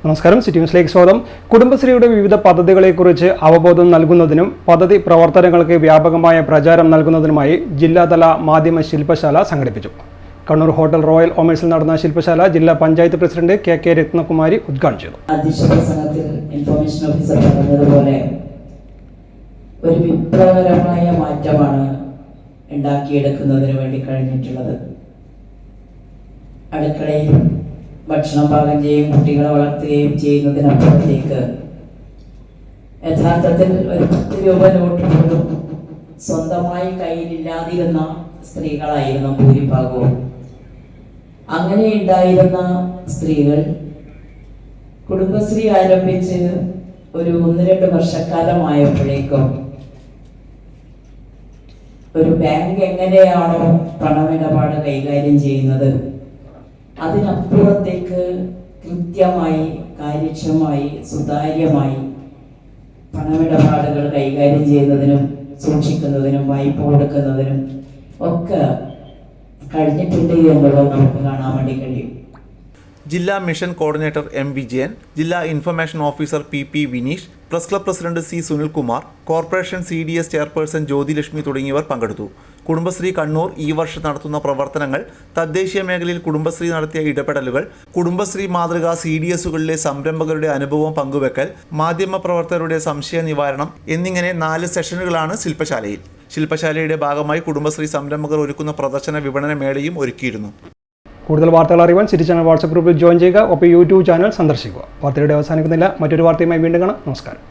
നമസ്കാരം. സിറ്റി ന്യൂസിലേക്ക് സ്വാഗതം. കുടുംബശ്രീയുടെ വിവിധ പദ്ധതികളെക്കുറിച്ച് അവബോധം നൽകുന്നതിനും പദ്ധതി പ്രവർത്തനങ്ങൾക്ക് വ്യാപകമായ പ്രചാരം നൽകുന്നതിനുമായി ജില്ലാതല മാധ്യമ ശില്പശാല സംഘടിപ്പിച്ചു. കണ്ണൂർ ഹോട്ടൽ റോയൽ ഒമേഴ്സിൽ നടന്ന ശില്പശാല ജില്ലാ പഞ്ചായത്ത് പ്രസിഡന്റ് കെ രത്നകുമാരി ഉദ്ഘാടനം ചെയ്തു. ഇൻഫർമേഷൻ ഓഫീസർ പറഞ്ഞതുപോലെ ഒരു വിപ്ലവകരമായ മാറ്റമാണ് ഉണ്ടാക്കിയെടുക്കുന്നതിന് വേണ്ടി കഴിഞ്ഞിട്ടുള്ളത്. അടുക്കളയിൽ ഭക്ഷണം പാകം ചെയ്യുകയും കുട്ടികളെ വളർത്തുകയും ചെയ്യുന്നതിനപ്പുറത്തേക്ക് യഥാർത്ഥത്തിൽ ഒരു 10 രൂപ നോട്ട് പോലും സ്വന്തമായി കയ്യിലില്ലാതിരുന്ന സ്ത്രീകളായിരുന്നു ഭൂരിഭാഗവും. അങ്ങനെ ഉണ്ടായിരുന്ന സ്ത്രീകൾ കുടുംബശ്രീ ആരംഭിച്ച് ഒരു 1-2 വർഷക്കാലമായപ്പോഴേക്കും ഒരു ബാങ്ക് എങ്ങനെയാണോ പണമിടപാട് കൈകാര്യം ചെയ്യുന്നത് അതിനപ്പുറത്തേക്ക് കൃത്യമായി, കാര്യക്ഷമമായി, സുതാര്യമായി പണമിടപാടുകൾ കൈകാര്യം ചെയ്യുന്നതിനും സൂക്ഷിക്കുന്നതിനും വായ്പ കൊടുക്കുന്നതിനും ഒക്കെ കഴിഞ്ഞിട്ടുണ്ട് എന്നുള്ളത് നമുക്ക് കാണാൻ വേണ്ടി കഴിയും. ജില്ലാ മിഷൻ കോർഡിനേറ്റർ എം വിജയൻ, ജില്ലാ information officer P Vineesh, press club president C Sunilkumar, corporation CDS chairperson Jyothilakshmi തുടങ്ങിയവർ പങ്കെടുത്തു. കുടുംബശ്രീ കണ്ണൂർ ഈ വർഷം നടത്തുന്ന പ്രവർത്തനങ്ങൾ, തദ്ദേശീയ മേഖലയിൽ കുടുംബശ്രീ നടത്തിയ ഇടപെടലുകൾ, കുടുംബശ്രീ മാതൃക CDSകളിലെ സംരംഭകരുടെ അനുഭവം പങ്കുവെക്കൽ, മാധ്യമ പ്രവർത്തകരുടെ സംശയ നിവാരണം എന്നിങ്ങനെ 4 സെഷനുകളാണ് ശില്പശാലയിൽ. ശില്പശാലയുടെ ഭാഗമായി കുടുംബശ്രീ സംരംഭകർ ഒരുക്കുന്ന പ്രദർശന വിപണന മേളയും ഒരുക്കിയിരുന്നു. കൂടുതൽ വാർത്തകൾ അറിയുവാൻ സിറ്റി ചാനൽ വാട്സ്ആപ്പ് ഗ്രൂപ്പിൽ ജോയിൻ ചെയ്യുക. ഒപ്പം YouTube ചാനൽ സന്ദർശിക്കുക. വാർത്തയുടെ അവസാനിക്കുന്നില്ല. മറ്റൊരു വാർത്തയുമായി വീണ്ടും കാണാം. നമസ്കാരം.